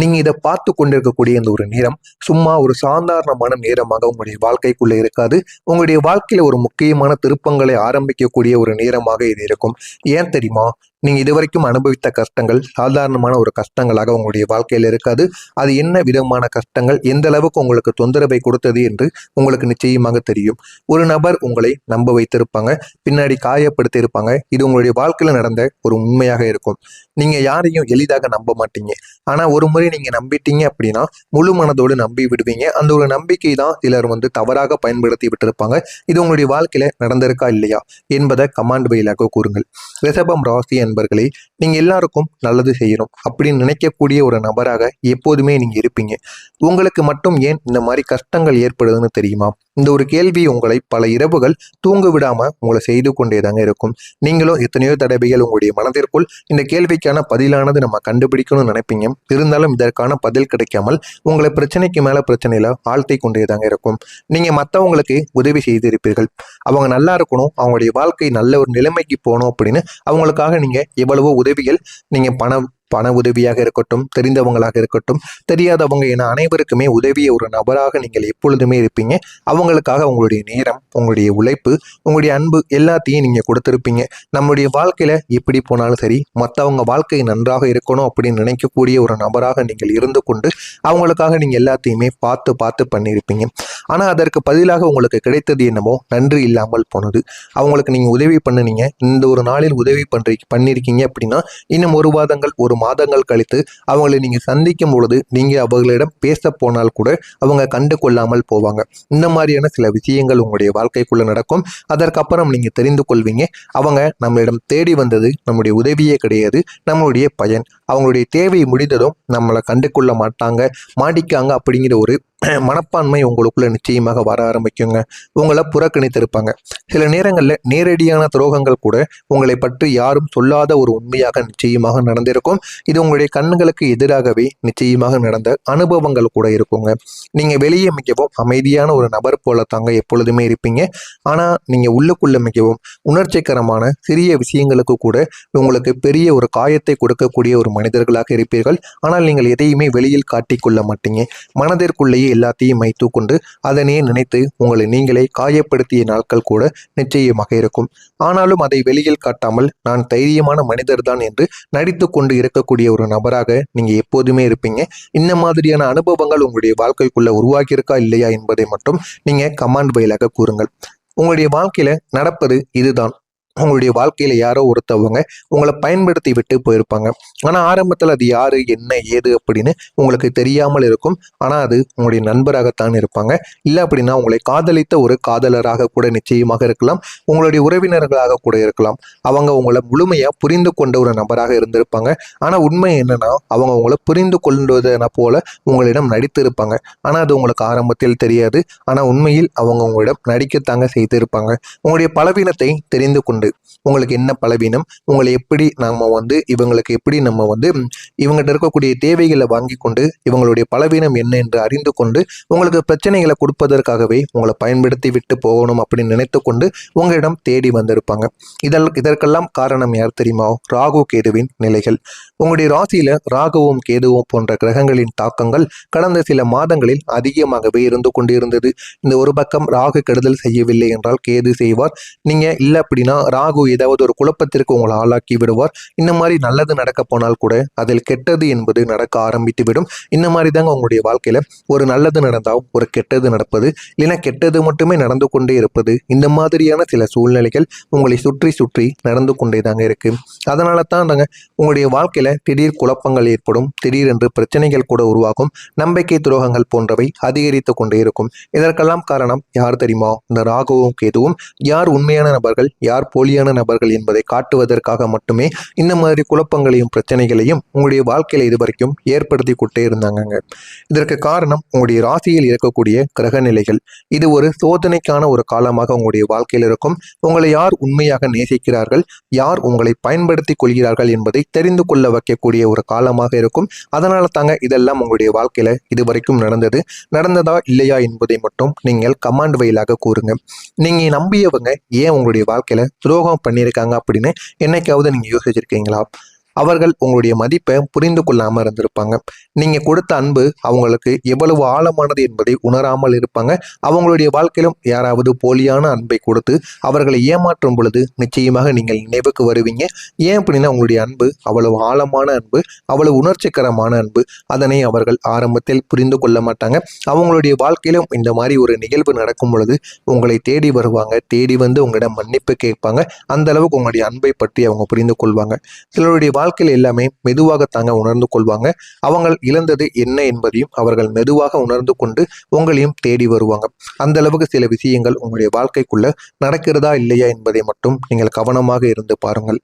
நீங்க இதை பார்த்து கொண்டிருக்கக்கூடிய இந்த ஒரு நேரம் சும்மா ஒரு சாதாரணமான நேரமாக உங்களுடைய வாழ்க்கைக்குள்ள இருக்காது. உங்களுடைய வாழ்க்கையில ஒரு முக்கியமான திருப்பங்களை ஆரம்பிக்கக்கூடிய ஒரு நேரமாக இது இருக்கும். ஏன் தெரியுமா? நீங்க இதுவரைக்கும் அனுபவித்த கஷ்டங்கள் சாதாரணமான ஒரு கஷ்டங்களாக உங்களுடைய வாழ்க்கையில இருக்காது. அது என்ன விதமான கஷ்டங்கள், எந்த அளவுக்கு உங்களுக்கு தொந்தரவை கொடுத்தது என்று உங்களுக்கு நிச்சயமாக தெரியும். ஒரு நபர் உங்களை நம்ப வைத்திருப்பாங்க, பின்னாடி காயப்படுத்தி இருப்பாங்க. இது உங்களுடைய வாழ்க்கையில நடந்த ஒரு உண்மையாக இருக்கும். நீங்க யாரையும் எளிதாக நம்ப மாட்டீங்க. ஆனா ஒரு முறை நீங்க நம்பிட்டீங்க அப்படின்னா முழு மனதோடு நம்பி விடுவீங்க. அந்த ஒரு நம்பிக்கை தான் சிலர் தவறாக பயன்படுத்தி விட்டிருப்பாங்க. இது உங்களுடைய வாழ்க்கையில நடந்திருக்கா இல்லையா என்பதை கமாண்ட் வழியாக கூறுங்கள். ரிஷபம் ராசி அன்பர்களே, நீங்க எல்லாருக்கும் நல்லது செய்யணும் அப்படின்னு நினைக்கக்கூடிய ஒரு நபராக எப்போதுமே நீங்க இருப்பீங்க. உங்களுக்கு மட்டும் ஏன் இந்த மாதிரி கஷ்டங்கள் ஏற்படுதுன்னு தெரியுமா? இந்த ஒரு கேள்வி உங்களை பல இரவுகள் தூங்க விடாம உங்களை செய்து கொண்டேதாங்க இருக்கும். நீங்களும் எத்தனையோ தடவைகள் உங்களுடைய மனதிற்குள் இந்த கேள்விக்கான பதிலானது நம்ம கண்டுபிடிக்கணும்னு நினைப்பீங்க. இருந்தாலும் இதற்கான பதில் கிடைக்காமல் உங்களை பிரச்சனைக்கு மேல பிரச்சனையில ஆழ்த்தி கொண்டேதாங்க இருக்கும். நீங்க மற்றவங்களுக்கு உதவி செய்திருப்பீர்கள். அவங்க நல்லா இருக்கணும், அவங்களுடைய வாழ்க்கை நல்ல ஒரு நிலைமைக்கு போகணும் அப்படின்னு அவங்களுக்காக நீங்க எவ்வளவோ உதவிகள், நீங்க பண உதவியாக இருக்கட்டும், தெரிந்தவங்களாக இருக்கட்டும், தெரியாதவங்க என அனைவருக்குமே உதவிய ஒரு நபராக நீங்கள் எப்பொழுதுமே இருப்பீங்க. அவங்களுக்காக உங்களுடைய நேரம், உங்களுடைய உழைப்பு, உங்களுடைய அன்பு எல்லாத்தையும் நீங்க கொடுத்திருப்பீங்க. நம்முடைய வாழ்க்கையில எப்படி போனாலும் சரி, மற்றவங்க வாழ்க்கை நன்றாக இருக்கணும் அப்படின்னு நினைக்கக்கூடிய ஒரு நபராக நீங்கள் இருந்து கொண்டு அவங்களுக்காக நீங்க எல்லாத்தையுமே பார்த்து பார்த்து பண்ணியிருப்பீங்க. ஆனா அதற்கு பதிலாக உங்களுக்கு கிடைத்தது என்னமோ நன்றி இல்லாமல் போனது. அவங்களுக்கு நீங்க உதவி பண்ணுனீங்க, இந்த ஒரு நாளில் உதவி பண்ணிருக்கீங்க அப்படின்னா இன்னும் ஒரு மாதங்கள் கழித்து அவங்களை நீங்க சந்திக்கும் பொழுது நீங்க அவர்களிடம் பேச போனால் கூட அவங்க கண்டு கொள்ளாமல் போவாங்க. இந்த மாதிரியான சில விஷயங்கள் உங்களுடைய வாழ்க்கைக்குள்ள நடக்கும். அதற்கப்புறம் நீங்க தெரிந்து கொள்வீங்க, அவங்க நம்மளிடம் தேடி வந்தது நம்முடைய உதவியே கிடையாது, நம்மளுடைய பயன். அவங்களுடைய தேவை முடிந்ததும் நம்மளை கண்டு கொள்ள மாட்டிக்காங்க அப்படிங்கிற ஒரு மனப்பான்மை உங்களுக்குள்ள நிச்சயமாக வர ஆரம்பிக்குங்க. உங்களை புறக்கணித்திருப்பாங்க. சில நேரங்களில் நேரடியான துரோகங்கள் கூட உங்களை பற்றி யாரும் சொல்லாத ஒரு உண்மையாக நிச்சயமாக நடந்திருக்கும். இது உங்களுடைய கண்களுக்கு எதிராகவே நிச்சயமாக நடந்த அனுபவங்கள் கூட இருக்குங்க. நீங்க வெளியே மிகவும் அமைதியான ஒரு நபர் போல தாங்க எப்பொழுதுமே இருப்பீங்க. ஆனா நீங்க உள்ளுக்குள்ள மிகவும் உணர்ச்சிகரமான சிறிய விஷயங்களுக்கு கூட உங்களுக்கு பெரிய ஒரு காயத்தை கொடுக்கக்கூடிய ஒரு மனிதர்களாக இருப்பீர்கள். ஆனால் நீங்கள் எதையுமே வெளியில் காட்டிக்கொள்ள மாட்டீங்க. மனதிற்குள்ளேயே எல்லாத்தையும் வைத்து கொண்டு அதனையே நினைத்து உங்களை நீங்களே காயப்படுத்திய நாட்கள் கூட நிச்சயமாக இருக்கும். ஆனாலும் அதை வெளியில் காட்டாமல் நான் தைரியமான மனிதர் தான் என்று நடித்து கொண்டு இருக்கக்கூடிய ஒரு நபராக நீங்க எப்போதுமே இருப்பீங்க. இந்த மாதிரியான அனுபவங்கள் உங்களுடைய வாழ்க்கைக்குள்ள உருவாகியிருக்கா இல்லையா என்பதை மட்டும் நீங்க கமாண்ட் வழியாக கூறுங்கள். உங்களுடைய வாழ்க்கையில நடப்பது இதுதான். உங்களுடைய வாழ்க்கையில யாரோ ஒருத்தவங்க உங்களை பயன்படுத்தி விட்டு போயிருப்பாங்க. ஆனா ஆரம்பத்துல அது யாரு, என்ன, ஏது அப்படின்னு உங்களுக்கு தெரியாமல் இருக்கும். ஆனா அது உங்களுடைய நண்பராகத்தான் இருப்பாங்க. இல்லை அப்படின்னா உங்களை காதலித்த ஒரு காதலராக கூட நிச்சயமாக இருக்கலாம். உங்களுடைய உறவினர்களாக கூட இருக்கலாம். அவங்க உங்களை முழுமையா புரிந்து கொண்ட ஒரு நபராக இருந்திருப்பாங்க. ஆனா உண்மை என்னன்னா அவங்க உங்களை புரிந்து கொள்வதென போல உங்களிடம் நடித்திருப்பாங்க. ஆனா அது உங்களுக்கு ஆரம்பத்தில் தெரியாது. ஆனா உண்மையில் அவங்க உங்களிடம் நடிக்கத்தாங்க செய்திருப்பாங்க. உங்களுடைய பலவீனத்தை தெரிந்து கொண்டு உங்களுக்கு என்ன பலவீனம், உங்களை எப்படி இவங்களுக்கு எப்படி இவங்ககிட்ட இருக்கக்கூடிய தேவைகளை வாங்கி கொண்டு இவங்களுடைய பலவீனம் என்ன என்று அறிந்து கொண்டு உங்களுக்கு பிரச்சனைகளை கொடுப்பதற்காகவே உங்களை பயன்படுத்தி விட்டு போகணும் அப்படின்னு நினைத்து கொண்டு உங்களிடம் தேடி வந்திருப்பாங்க. இதற்கெல்லாம் காரணம் யார் தெரியுமா? ராகு கேதுவின் நிலைகள். உங்களுடைய ராசியில ராகுவும் கேதுவும் போன்ற கிரகங்களின் தாக்கங்கள் கடந்த சில மாதங்களில் அதிகமாகவே இருந்து கொண்டிருந்தது. இந்த ஒரு பக்கம் ராகு கெடுதல் செய்யவில்லை என்றால் கேது செய்வார். நீங்க இல்லை அப்படின்னா ராகு ஏதாவது ஒரு குழப்பத்திற்கு உங்களை ஆளாக்கி விடுவார். இந்த மாதிரி நல்லது நடக்க போனால் கூட அதில் கெட்டது என்பது நடக்க ஆரம்பித்து விடும். இந்த மாதிரி தாங்க உங்களுடைய வாழ்க்கையில ஒரு நல்லது நடந்தால் ஒரு கெட்டது நடப்பது, இல்லைன்னா கெட்டது மட்டுமே நடந்து கொண்டே இருப்பது, இந்த மாதிரியான சில சூழ்நிலைகள் உங்களை சுற்றி சுற்றி நடந்து கொண்டே தாங்க இருக்கு. அதனால தான் நாங்கள் உங்களுடைய வாழ்க்கையில திடீர் குழப்பங்கள் ஏற்படும், திடீரென்று பிரச்சனைகள் கூட உருவாகும், நம்பிக்கை துரோகங்கள் போன்றவை அதிகரித்து கொண்டே இருக்கும். இதற்கெல்லாம் காரணம் யார் தெரியுமா? இந்த ராகுவும் கேதுவும். யார் உண்மையான நபர்கள், யார் போலியான நபர்கள் என்பதை காட்டுவதற்காக மட்டுமே இந்த மாதிரி குழப்பங்களையும் பிரச்சனைகளையும் உங்களுடைய வாழ்க்கையில இதுவரைக்கும் ஏற்படுத்தி கொண்டே இருந்தாங்க. இதற்கு காரணம் உங்களுடைய ராசியில் இருக்கக்கூடிய கிரக நிலைகள். இது ஒரு சோதனைக்கான ஒரு காலமாக உங்களுடைய வாழ்க்கையில் இருக்கும். உங்களை யார் உண்மையாக நேசிக்கிறார்கள், யார் உங்களை பயன்படுத்தி கொள்கிறார்கள் என்பதை தெரிந்து கொள்ள வைக்கக்கூடிய ஒரு காலமாக இருக்கும். அதனால தாங்க இதெல்லாம் உங்களுடைய வாழ்க்கையில இதுவரைக்கும் நடந்ததா இல்லையா என்பதை மட்டும் நீங்கள் கமாண்ட் வழியாக கூறுங்க. நீங்க நம்பியவங்க ஏன் உங்களுடைய வாழ்க்கையில துரோகம் பண்ணியிருக்காங்க அப்படின்னு என்னைக்காவது நீங்க யோசிச்சிருக்கீங்களா? அவர்கள் உங்களுடைய மதிப்பை புரிந்து கொள்ளாம இருந்திருப்பாங்க. நீங்க கொடுத்த அன்பு அவங்களுக்கு எவ்வளவு ஆழமானது என்பதை உணராமல் இருப்பாங்க. அவங்களுடைய வாழ்க்கையிலும் யாராவது போலியான அன்பை கொடுத்து அவர்களை ஏமாற்றும் பொழுது நிச்சயமாக நீங்கள் நினைவுக்கு வருவீங்க. ஏன் அப்படின்னா உங்களுடைய அன்பு அவ்வளவு ஆழமான அன்பு, அவ்வளவு உணர்ச்சிகரமான அன்பு. அதனை அவர்கள் ஆரம்பத்தில் புரிந்து கொள்ள மாட்டாங்க. அவங்களுடைய வாழ்க்கையிலும் இந்த மாதிரி ஒரு நிகழ்வு நடக்கும் பொழுது உங்களை தேடி வருவாங்க. தேடி வந்து உங்களிடம் மன்னிப்பு கேட்பாங்க. அந்த அளவுக்கு உங்களுடைய அன்பை பற்றி அவங்க புரிந்து கொள்வாங்க. சிலருடைய வாழ்க்கையில் எல்லாமே மெதுவாகத்தாங்க உணர்ந்து கொள்வாங்க. அவங்க இழந்தது என்ன என்பதையும் அவர்கள் மெதுவாக உணர்ந்து கொண்டு உங்களையும் தேடி வருவாங்க. அந்த அளவுக்கு சில விஷயங்கள் உங்களுடைய வாழ்க்கைக்குள்ள நடக்கிறதா இல்லையா என்பதை மட்டும் நீங்கள் கவனமாக இருந்து பாருங்கள்.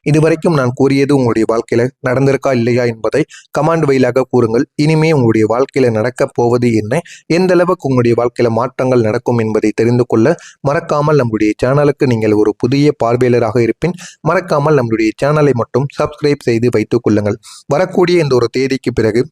இதுவரைக்கும் நான் கூறியது உங்களுடைய வாழ்க்கையில நடந்திருக்கா இல்லையா என்பதை கமாண்ட் வழியாக கூறுங்கள். இனிமே உங்களுடைய வாழ்க்கையில நடக்கப் போவது என்ன, எந்த அளவுக்கு உங்களுடைய வாழ்க்கையில மாற்றங்கள் நடக்கும் என்பதை தெரிந்து கொள்ள மறக்காமல் நம்முடைய சேனலுக்கு நீங்கள் ஒரு புதிய பார்வையாளராக இருப்பின் மறக்காமல் நம்முடைய சேனலை மட்டும் சப்ஸ்கிரைப் செய்து வைத்துக் கொள்ளுங்கள். வரக்கூடிய இந்த ஒரு தேதிக்கு பிறகு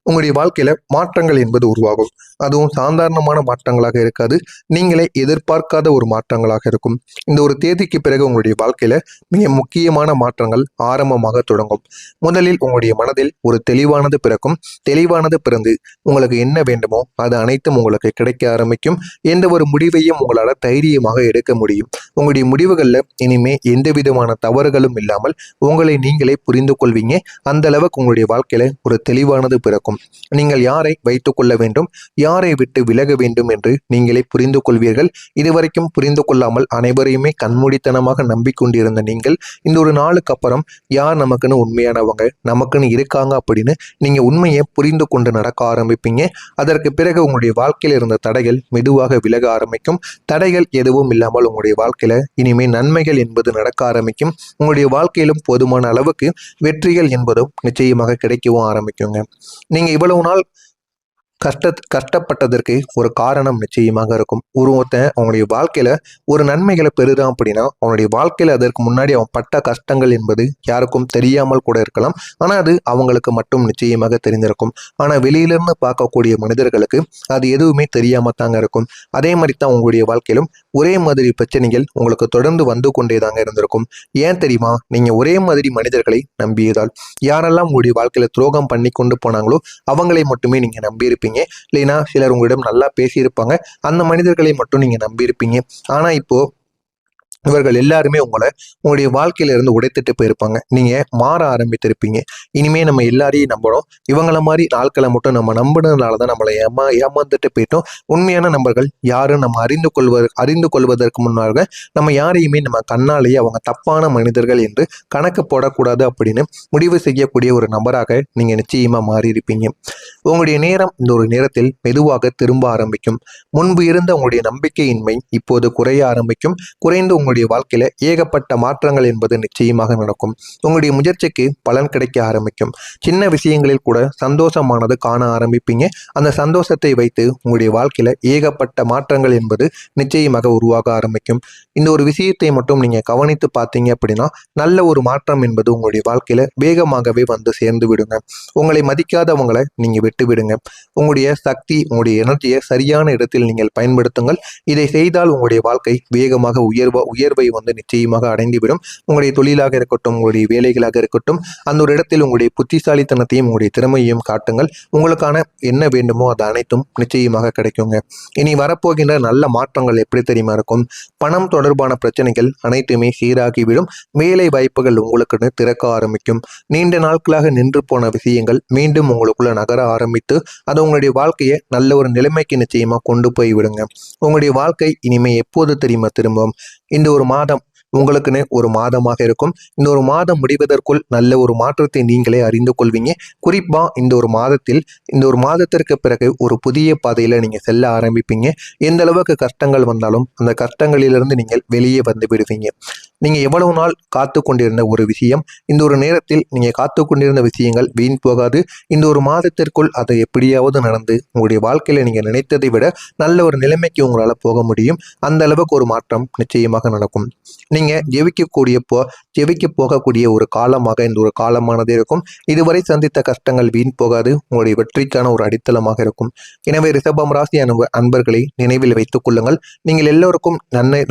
உங்களுடைய வாழ்க்கையில மாற்றங்கள் என்பது உருவாகும். அதுவும் சாதாரணமான மாற்றங்களாக இருக்காது. நீங்களே எதிர்பார்க்காத ஒரு மாற்றங்களாக இருக்கும். இந்த ஒரு தேதிக்கு பிறகு உங்களுடைய வாழ்க்கையில மிக முக்கியமான மாற்றங்கள் ஆரம்பமாக தொடங்கும். முதலில் உங்களுடைய மனதில் ஒரு தெளிவானது பிறக்கும். தெளிவானது பிறந்து உங்களுக்கு என்ன வேண்டுமோ அது அனைத்தும் உங்களுக்கு கிடைக்க ஆரம்பிக்கும். எந்த ஒரு முடிவையும் உங்களால் தைரியமாக எடுக்க முடியும். உங்களுடைய முடிவுகளில் இனிமே எந்த விதமான தவறுகளும் இல்லாமல் உங்களை நீங்களே புரிந்து கொள்வீங்க. அந்த அளவுக்கு உங்களுடைய வாழ்க்கையில ஒரு தெளிவான பிறக்கும். நீங்கள் யாரை வைத்துக் கொள்ள வேண்டும், யாரை விட்டு விலக வேண்டும் என்று நீங்களே புரிந்து கொள்வீர்கள். இதுவரைக்கும் புரிந்து கொள்ளாமல் அனைவரையுமே கண்மூடித்தனமாக நம்பிக்கொண்டிருந்த நீங்கள் இந்த ஒரு நாளுக்கு அப்புறம் யார் நமக்குன்னு உண்மையானவங்க, நமக்குன்னு இருக்காங்க அப்படின்னு நீங்க உண்மையை புரிந்து கொண்டு நடக்க ஆரம்பிப்பீங்க. அதற்கு பிறகு உங்களுடைய வாழ்க்கையில் இருந்த தடைகள் மெதுவாக விலக ஆரம்பிக்கும். தடைகள் எதுவும் இல்லாமல் உங்களுடைய வாழ்க்கையில இனிமே நன்மைகள் என்பது நடக்க ஆரம்பிக்கும். உங்களுடைய வாழ்க்கையிலும் போதுமான அளவுக்கு வெற்றிகள் என்பதும் நிச்சயமாக கிடைக்கவும் ஆரம்பிக்குங்க. நீங்க இவ்வளவு நாள் கஷ்டப்பட்டதற்கு ஒரு காரணம் நிச்சயமாக இருக்கும். ஒருத்தன் அவனுடைய வாழ்க்கையில ஒரு நன்மைகளை பெறுதான் அப்படின்னா அவனுடைய வாழ்க்கையில அதற்கு முன்னாடி அவன் பட்ட கஷ்டங்கள் என்பது யாருக்கும் தெரியாமல் கூட இருக்கலாம். ஆனா அது அவங்களுக்கு மட்டும் நிச்சயமாக தெரிந்திருக்கும். ஆனா வெளியிலிருந்து பார்க்கக்கூடிய மனிதர்களுக்கு அது எதுவுமே தெரியாம தாங்க இருக்கும். அதே மாதிரி தான் உங்களுடைய வாழ்க்கையிலும் ஒரே மாதிரி பிரச்சனைகள் உங்களுக்கு தொடர்ந்து வந்து கொண்டே தாங்க இருந்திருக்கும். ஏன் தெரியுமா? நீங்க ஒரே மாதிரி மனிதர்களை நம்பியதால். யாரெல்லாம் உங்களுடைய வாழ்க்கையில துரோகம் பண்ணி கொண்டு போனாங்களோ அவங்களை மட்டுமே நீங்க நம்பியிருப்பீங்க. இல்லைன்னா சிலர் உங்களிடம் நல்லா பேசியிருப்பாங்க. அந்த மனிதர்களை மட்டும் நீங்க நம்பியிருப்பீங்க. ஆனா இப்போ இவர்கள் எல்லாருமே உங்களுடைய வாழ்க்கையில இருந்து உடைத்துட்டு போயிருப்பாங்க. நீங்க மாற ஆரம்பித்திருப்பீங்க. இனிமே நம்ம எல்லாரையும் நம்பணும். இவங்கள மாதிரி நாட்களை மட்டும் நம்ம நம்பினதுனாலதான் நம்மளை ஏமாந்துட்டு போயிட்டோம். உண்மையான நபர்கள் யாரும் நம்ம அறிந்து கொள்வதற்கு முன்னாக நம்ம யாரையுமே நம்ம கண்ணாலேயே அவங்க தப்பான மனிதர்கள் என்று கணக்கு போடக்கூடாது அப்படின்னு முடிவு செய்யக்கூடிய ஒரு நபராக நீங்க நிச்சயமா மாறி இருப்பீங்க. உங்களுடைய நேரம் இந்த ஒரு நேரத்தில் மெதுவாக திரும்ப ஆரம்பிக்கும். முன்பு இருந்த உங்களுடைய நம்பிக்கையின்மை இப்போது குறைய ஆரம்பிக்கும். குறைந்து உங்களுடைய வாழ்க்கையில ஏகப்பட்ட மாற்றங்கள் என்பது நிச்சயமாக நடக்கும். உங்களுடைய முயற்சிக்கு பலன் கிடைக்க ஆரம்பிக்கும். சின்ன விஷயங்களில் கூட சந்தோஷமானது காண ஆரம்பிப்பீங்க. அந்த சந்தோஷத்தை வைத்து உங்களுடைய வாழ்க்கையில ஏகப்பட்ட மாற்றங்கள் என்பது நிச்சயமாக உருவாக ஆரம்பிக்கும். இந்த ஒரு விஷயத்தை மட்டும் நீங்க கவனித்து பார்த்தீங்க அப்படின்னா நல்ல ஒரு மாற்றம் என்பது உங்களுடைய வாழ்க்கையில வேகமாகவே வந்து சேர்ந்து விடுங்க. உங்களை மதிக்காதவங்களை நீங்க விட்டு விடுங்க. உங்களுடைய சக்தி, உங்களுடைய எனர்ஜியை சரியான இடத்தில் நீங்கள் பயன்படுத்துங்கள். இதை செய்தால் உங்களுடைய வாழ்க்கை வேகமாக உயர்வை வந்து நிச்சயமாக அடைந்துவிடும். உங்களுடைய தொழிலாக இருக்கட்டும், உங்களுடைய வேலைகளாக இருக்கட்டும், அந்த ஒரு இடத்தில் உங்களுடைய புத்திசாலித்தனத்தையும் உங்களுடைய திறமையையும் காட்டுங்கள். உங்களுக்கான என்ன வேண்டுமோ அது அனைத்தும் நிச்சயமாக கிடைக்குங்க. இனி வரப்போகின்ற நல்ல மாற்றங்கள் எப்படி தெரியுமா இருக்கும்? பணம் தொடர்பான பிரச்சனைகள் அனைத்துமே சீராகிவிடும். வேலை வாய்ப்புகள் உங்களுக்குன்னு திறக்க ஆரம்பிக்கும். நீண்ட நாட்களாக நின்று போன விஷயங்கள் மீண்டும் உங்களுக்குள்ள நகர ஆரம்பித்து அது உங்களுடைய வாழ்க்கையை நல்ல ஒரு நிலைமைக்கு நிச்சயமா கொண்டு போய் விடுங்க. உங்களுடைய வாழ்க்கை இனிமே எப்போது தெரியுமா திரும்பும்? இந்த ஒரு மாதம் உங்களுக்குன்னு ஒரு மாதமாக இருக்கும். இந்த ஒரு மாதம் முடிவதற்குள் நல்ல ஒரு மாற்றத்தை நீங்களே அறிந்து கொள்வீங்க. குறிப்பா இந்த ஒரு மாதத்திற்கு பிறகு ஒரு புதிய பாதையில நீங்க செல்ல ஆரம்பிப்பீங்க. எந்த அளவுக்கு கஷ்டங்கள் வந்தாலும் அந்த கஷ்டங்களிலிருந்து நீங்கள் வெளியே வந்து விடுவீங்க. நீங்க எவ்வளவு நாள் காத்து கொண்டிருந்த ஒரு விஷயம் இந்த ஒரு நேரத்தில் நீங்க காத்து கொண்டிருந்த விஷயங்கள் வீண் போகாது. இந்த ஒரு மாதத்திற்குள் அதை எப்படியாவது நடந்து உங்களுடைய வாழ்க்கையில நீங்க நினைத்ததை விட நல்ல ஒரு நிலைமைக்கு உங்களால போக முடியும். அந்த அளவுக்கு ஒரு மாற்றம் நிச்சயமாக நடக்கும். நீங்க ஜெயிக்க போகக்கூடிய ஒரு காலமாக இந்த ஒரு காலமானது இருக்கும். இதுவரை சந்தித்த கஷ்டங்கள் வீண் போகாது. உங்களுடைய வெற்றிக்கான ஒரு அடித்தளமாக இருக்கும். எனவே ரிஷபம் ராசி அன்பர்களை நினைவில் வைத்துக் கொள்ளுங்கள். நீங்கள் எல்லோருக்கும்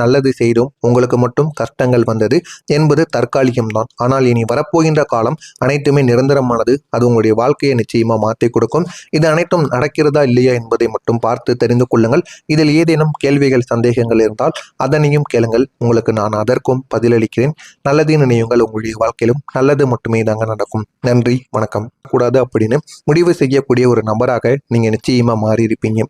நல்லது செய்தும் உங்களுக்கு மட்டும் கஷ்டங்கள் கஷ்டங்கள் வந்தது என்பது தற்காலிகம்தான். ஆனால் இனி வரப்போகின்ற காலம் அனைத்துமே நிரந்தரமானது. அது உங்களுடைய வாழ்க்கையை நிச்சயமா மாற்றி கொடுக்கும். இது அனைத்தும் நடக்கிறதா இல்லையா என்பதை மட்டும் பார்த்து தெரிந்து கொள்ளுங்கள். இதில் ஏதேனும் கேள்விகள் சந்தேகங்கள் இருந்தால் அதனையும் கேளுங்கள். உங்களுக்கு நான் அதற்கும் பதிலளிக்கிறேன். நல்லது நினையுங்கள். உங்களுடைய வாழ்க்கையிலும் நல்லது மட்டுமே தாங்க நடக்கும். நன்றி, வணக்கம். கூடாது அப்படின்னு முடிவு செய்யக்கூடிய ஒரு நபராக நீங்க நிச்சயமா மாறி இருப்பீங்க.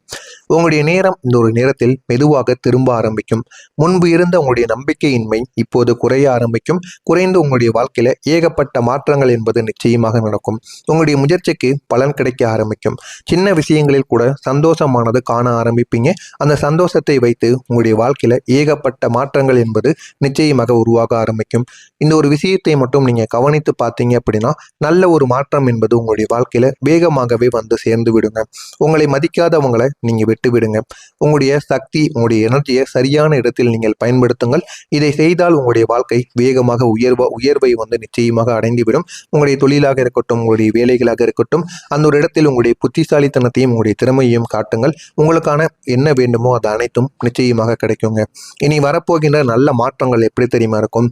உங்களுடைய நேரம் இந்த ஒரு நேரத்தில் மெதுவாக திரும்ப ஆரம்பிக்கும். முன்பு இருந்த உங்களுடைய நம்பிக்கையின்மை இப்போது குறைய ஆரம்பிக்கும். குறைந்து உங்களுடைய வாழ்க்கையில ஏகப்பட்ட மாற்றங்கள் என்பது நிச்சயமாக நடக்கும். உங்களுடைய முயற்சிக்கு பலன் கிடைக்க ஆரம்பிக்கும். சின்ன விஷயங்களில் கூட சந்தோஷமானது காண ஆரம்பிப்பீங்க. அந்த சந்தோஷத்தை வைத்து உங்களுடைய வாழ்க்கையில ஏகப்பட்ட மாற்றங்கள் என்பது நிச்சயமாக உருவாக ஆரம்பிக்கும். இந்த ஒரு விஷயத்தை மட்டும் நீங்க கவனித்து பார்த்தீங்க அப்படின்னா நல்ல ஒரு மாற்றம் என்பது உங்களுடைய வாழ்க்கையில வேகமாகவே வந்து சேர்ந்து விடுங்க. உங்களை மதிக்காதவங்களை நீங்க விட்டு விடுங்க. உங்களுடைய சக்தி, உங்களுடைய எனர்ஜியை சரியான இடத்தில் நீங்கள் பயன்படுத்துங்கள். இதை செய்தால் உங்களுடைய வாழ்க்கை வேகமாக உயர்வை வந்து நிச்சயமாக அடைந்துவிடும். உங்களுடைய தொழிலாக இருக்கட்டும், உங்களுடைய வேலைகளாக இருக்கட்டும், அந்த ஒரு இடத்தில் உங்களுடைய புத்திசாலித்தனத்தையும் உங்களுடைய திறமையையும் காட்டுங்கள். உங்களுக்கான என்ன வேண்டுமோ அது அனைத்தும் நிச்சயமாக கிடைக்குங்க. இனி வரப்போகின்ற நல்ல மாற்றங்கள் எப்படி தெரியுமா இருக்கும்?